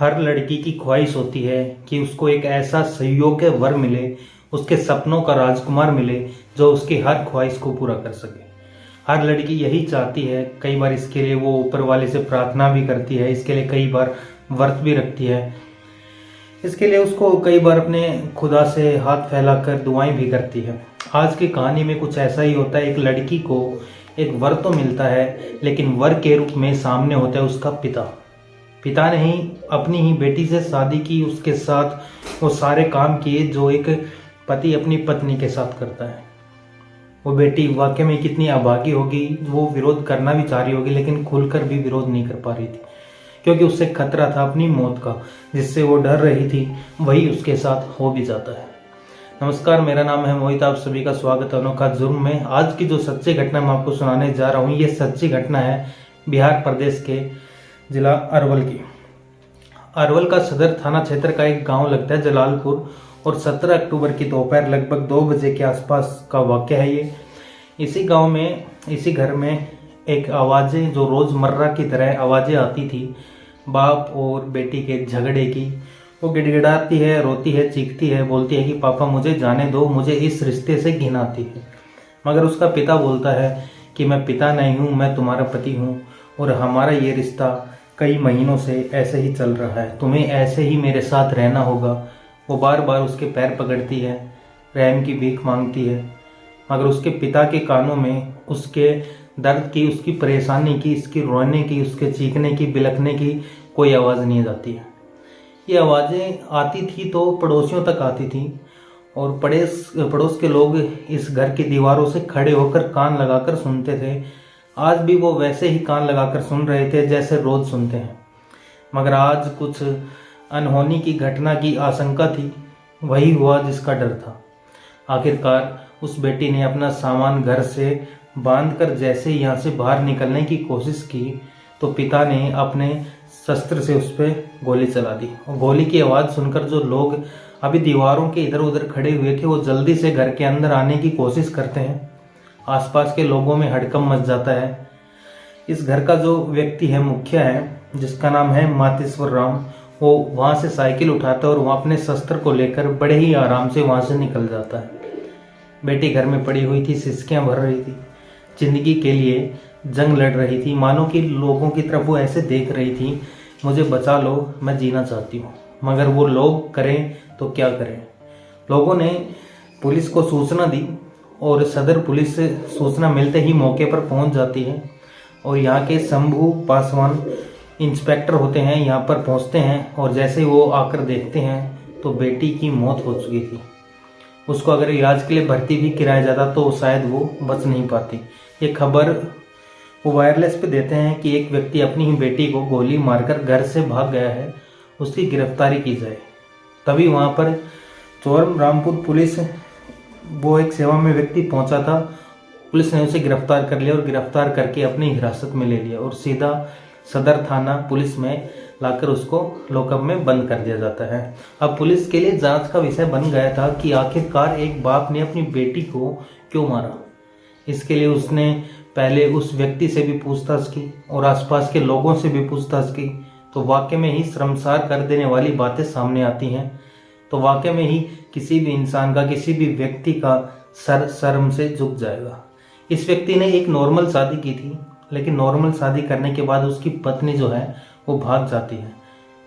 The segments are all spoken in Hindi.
हर लड़की की ख्वाहिश होती है कि उसको एक ऐसा सहयोग्य वर मिले, उसके सपनों का राजकुमार मिले जो उसकी हर ख्वाहिश को पूरा कर सके। हर लड़की यही चाहती है। कई बार इसके लिए वो ऊपर वाले से प्रार्थना भी करती है, इसके लिए कई बार व्रत भी रखती है, इसके लिए उसको कई बार अपने खुदा से हाथ फैलाकर दुआएं भी करती है। आज की कहानी में कुछ ऐसा ही होता है। एक लड़की को एक वर तो मिलता है, लेकिन वर के रूप में सामने होता है उसका पिता ने ही अपनी ही बेटी से शादी की, उसके साथ वो सारे काम किए जो एक पति अपनी पत्नी के साथ करता है। वो बेटी वाकई में कितनी अभागी होगी, वो विरोध करना भी चाह रही होगी लेकिन खुलकर भी विरोध नहीं कर पा रही थी, क्योंकि उससे खतरा था अपनी मौत का। जिससे वो डर रही थी वही उसके साथ हो भी जाता है। नमस्कार, मेरा नाम है मोहित, आप सभी का स्वागत है अनोखा जुर्म में। आज की जो सच्ची घटना मैं आपको सुनाने जा रहा हूँ, ये सच्ची घटना है बिहार प्रदेश के जिला अरवल की। अरवल का सदर थाना क्षेत्र का एक गांव लगता है जलालपुर, और 17 अक्टूबर की दोपहर लगभग 2 बजे के आसपास का वाक़या है ये। इसी गांव में, इसी घर में एक आवाज़ें जो रोज़मर्रा की तरह आवाज़ें आती थी बाप और बेटी के झगड़े की। वो गिड़गिड़ाती है, रोती है, चीखती है, बोलती है कि पापा मुझे जाने दो, मुझे इस रिश्ते से घिन आती है। मगर उसका पिता बोलता है कि मैं पिता नहीं हूँ, मैं तुम्हारा पति हूँ और हमारा ये रिश्ता कई महीनों से ऐसे ही चल रहा है, तुम्हें ऐसे ही मेरे साथ रहना होगा। वो बार बार उसके पैर पकड़ती है, रहम की भीख मांगती है, मगर उसके पिता के कानों में उसके दर्द की, उसकी परेशानी की, इसकी रोने की, उसके चीखने की, बिलखने की कोई आवाज़ नहीं जाती है। ये आवाज़ें आती थी तो पड़ोसियों तक आती थी, और पड़ोस के लोग इस घर की दीवारों से खड़े होकर कान लगाकर सुनते थे। आज भी वो वैसे ही कान लगाकर सुन रहे थे जैसे रोज़ सुनते हैं। मगर आज कुछ अनहोनी की घटना की आशंका थी, वही हुआ जिसका डर था। आखिरकार उस बेटी ने अपना सामान घर से बांधकर जैसे यहाँ से बाहर निकलने की कोशिश की तो पिता ने अपने शस्त्र से उस पर गोली चला दी। और गोली की आवाज़ सुनकर जो लोग अभी दीवारों के इधर उधर खड़े हुए थे वो जल्दी से घर के अंदर आने की कोशिश करते हैं। आसपास के लोगों में हड़कंप मच जाता है। इस घर का जो व्यक्ति है, मुखिया है, जिसका नाम है मातेश्वर राम, वो वहाँ से साइकिल उठाता है और वहाँ अपने शस्त्र को लेकर बड़े ही आराम से वहाँ से निकल जाता है। बेटी घर में पड़ी हुई थी, सिसकियाँ भर रही थी, जिंदगी के लिए जंग लड़ रही थी। मानो कि लोगों की तरफ वो ऐसे देख रही थी, मुझे बचा लो, मैं जीना चाहती हूँ। मगर वो लोग करें तो क्या करें। लोगों ने पुलिस को सूचना दी और सदर पुलिस से सूचना मिलते ही मौके पर पहुंच जाती है, और यहाँ के शंभू पासवान इंस्पेक्टर होते हैं, यहाँ पर पहुंचते हैं। और जैसे ही वो आकर देखते हैं तो बेटी की मौत हो चुकी थी। उसको अगर इलाज के लिए भर्ती भी कराया जाता तो शायद वो बच नहीं पाती। ये खबर वो वायरलेस पे देते हैं कि एक व्यक्ति अपनी ही बेटी को गोली मारकर घर से भाग गया है, उसकी गिरफ्तारी की जाए। तभी वहाँ पर चोरम रामपुर पुलिस, वो एक सेवा में व्यक्ति पहुंचा था, पुलिस ने उसे गिरफ्तार कर लिया और गिरफ्तार करके अपनी हिरासत में ले लिया और सीधा सदर थाना पुलिस में लाकर उसको लॉकअप में बंद कर दिया जाता है। अब पुलिस के लिए जांच का विषय बन गया था कि आखिरकार एक बाप ने अपनी बेटी को क्यों मारा। इसके लिए उसने पहले उस व्यक्ति से भी पूछताछ की और आसपास के लोगों से भी पूछताछ की, तो वाकई में ही शर्मसार कर देने वाली बातें सामने आती हैं। तो वाकई में ही किसी भी इंसान का, किसी भी व्यक्ति का सर शर्म से झुक जाएगा। इस व्यक्ति ने एक नॉर्मल शादी की थी, लेकिन नॉर्मल शादी करने के बाद उसकी पत्नी जो है वो भाग जाती है।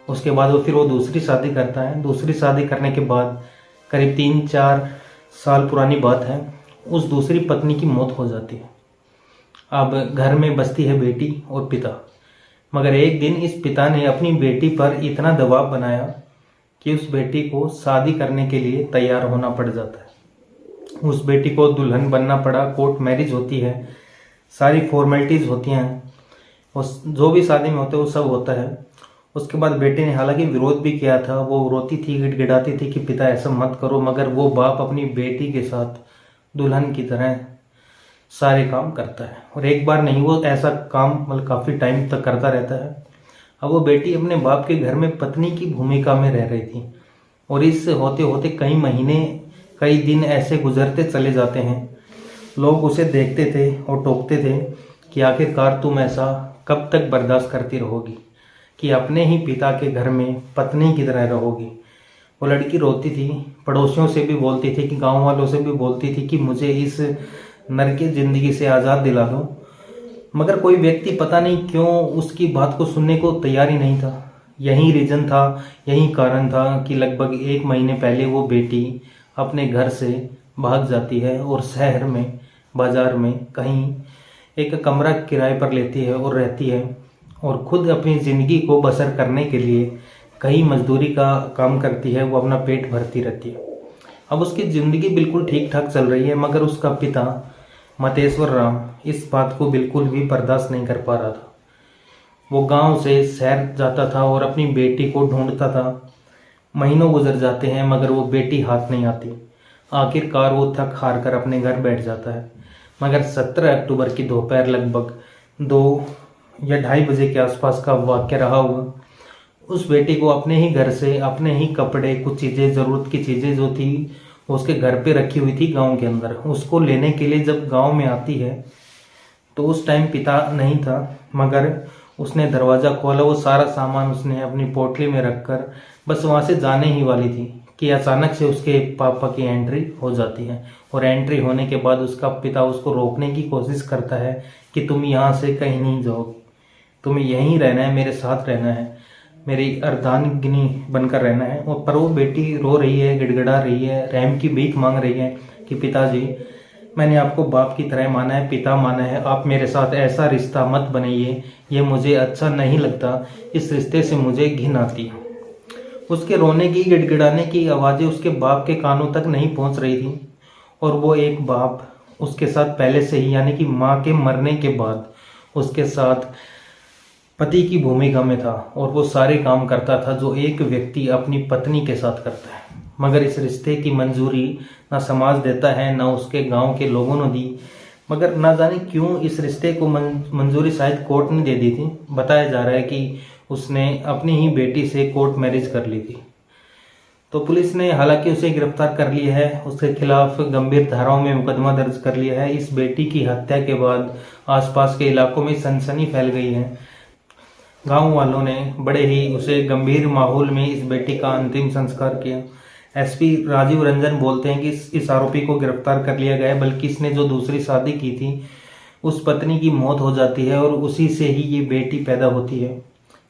उसके बाद वो दूसरी शादी करता है। दूसरी शादी करने के बाद करीब 3-4 साल पुरानी बात है, उस दूसरी पत्नी की मौत हो जाती है। अब घर में बसती है बेटी और पिता। मगर एक दिन इस पिता ने अपनी बेटी पर इतना दबाव बनाया कि उस बेटी को शादी करने के लिए तैयार होना पड़ जाता है। उस बेटी को दुल्हन बनना पड़ा, कोर्ट मैरिज होती है, सारी फॉर्मेलिटीज़ होती हैं, उस जो भी शादी में होते वो सब होता है। उसके बाद बेटी ने हालांकि विरोध भी किया था, वो रोती थी, गिड़गिड़ाती थी कि पिता ऐसा मत करो, मगर वो बाप अपनी बेटी के साथ दुल्हन की तरह सारे काम करता है। और एक बार नहीं, वो ऐसा काम मतलब काफ़ी टाइम तक करता रहता है। अब वो बेटी अपने बाप के घर में पत्नी की भूमिका में रह रही थी, और इस होते होते कई महीने, कई दिन ऐसे गुजरते चले जाते हैं। लोग उसे देखते थे और टोकते थे कि आखिरकार तुम ऐसा कब तक बर्दाश्त करती रहोगी, कि अपने ही पिता के घर में पत्नी की तरह रहोगी। वो लड़की रोती थी, पड़ोसियों से भी बोलती थी, कि गांव वालों से भी बोलती थी कि मुझे इस नरक की ज़िंदगी से आज़ाद दिला दो, मगर कोई व्यक्ति पता नहीं क्यों उसकी बात को सुनने को तैयार ही नहीं था। यही रीज़न था, यही कारण था कि लगभग 1 महीने पहले वो बेटी अपने घर से भाग जाती है और शहर में, बाज़ार में कहीं एक कमरा किराए पर लेती है और रहती है, और खुद अपनी ज़िंदगी को बसर करने के लिए कहीं मजदूरी का काम करती है, वो अपना पेट भरती रहती है। अब उसकी ज़िंदगी बिल्कुल ठीक ठाक चल रही है, मगर उसका पिता मतेश्वर राम इस बात को बिल्कुल भी बर्दाश्त नहीं कर पा रहा था। वो गांव से शहर जाता था और अपनी बेटी को ढूंढता था। महीनों गुजर जाते हैं मगर वो बेटी हाथ नहीं आती। आखिरकार वो थक हार कर अपने घर बैठ जाता है। मगर 17 अक्टूबर की दोपहर लगभग 2 या 2:30 बजे के आसपास का वाक्य रहा हुआ। उस बेटी को अपने ही घर से अपने ही कपड़े, कुछ चीज़ें, ज़रूरत की चीज़ें जो थी उसके घर पे रखी हुई थी गांव के अंदर, उसको लेने के लिए जब गांव में आती है तो उस टाइम पिता नहीं था, मगर उसने दरवाज़ा खोला, वो सारा सामान उसने अपनी पोटली में रखकर बस वहाँ से जाने ही वाली थी कि अचानक से उसके पापा की एंट्री हो जाती है। और एंट्री होने के बाद उसका पिता उसको रोकने की कोशिश करता है कि तुम यहाँ से कहीं नहीं जाओगे, तुम्हें यहीं रहना है, मेरे साथ रहना है, मेरी अर्धांगिनी बनकर रहना है। और पर वो बेटी रो रही है, गिड़गिड़ा रही है, रहम की भीख मांग रही है कि पिताजी, मैंने आपको बाप की तरह माना है, पिता माना है, आप मेरे साथ ऐसा रिश्ता मत बनाइए, ये मुझे अच्छा नहीं लगता, इस रिश्ते से मुझे घिन आती है। उसके रोने की, गिड़गिड़ाने की आवाज़ें उसके बाप के कानों तक नहीं पहुंच रही थी, और वो एक बाप उसके साथ पहले से ही, यानी कि माँ के मरने के बाद उसके साथ पति की भूमिका में था, और वो सारे काम करता था जो एक व्यक्ति अपनी पत्नी के साथ करता है। मगर इस रिश्ते की मंजूरी ना समाज देता है, ना उसके गांव के लोगों ने दी, मगर ना जाने क्यों इस रिश्ते को मंजूरी शायद कोर्ट ने दे दी थी। बताया जा रहा है कि उसने अपनी ही बेटी से कोर्ट मैरिज कर ली थी। तो पुलिस ने हालांकि उसे गिरफ्तार कर लिया है, उसके खिलाफ गंभीर धाराओं में मुकदमा दर्ज कर लिया है। इस बेटी की हत्या के बाद आसपास के इलाकों में सनसनी फैल गई है। गांव वालों ने बड़े ही उसे गंभीर माहौल में इस बेटी का अंतिम संस्कार किया। एसपी राजीव रंजन बोलते हैं कि इस आरोपी को गिरफ्तार कर लिया गया है, बल्कि इसने जो दूसरी शादी की थी उस पत्नी की मौत हो जाती है और उसी से ही ये बेटी पैदा होती है।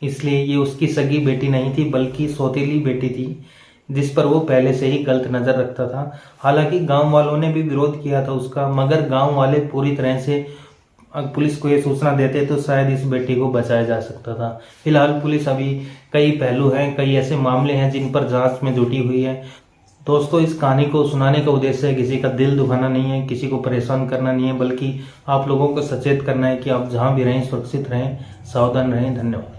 इसलिए ये उसकी सगी बेटी नहीं थी, बल्कि सौतेली बेटी थी, जिस पर वो पहले से ही गलत नज़र रखता था। हालांकि गांव वालों ने भी विरोध किया था उसका, मगर गांव वाले पूरी तरह से पुलिस को ये सूचना देते तो शायद इस बेटी को बचाया जा सकता था। फिलहाल पुलिस अभी कई पहलू हैं, कई ऐसे मामले हैं जिन पर जांच में जुटी हुई है। दोस्तों, इस कहानी को सुनाने का उद्देश्य है किसी का दिल दुखाना नहीं है, किसी को परेशान करना नहीं है, बल्कि आप लोगों को सचेत करना है कि आप जहां भी रहें सुरक्षित रहें, सावधान रहें। धन्यवाद।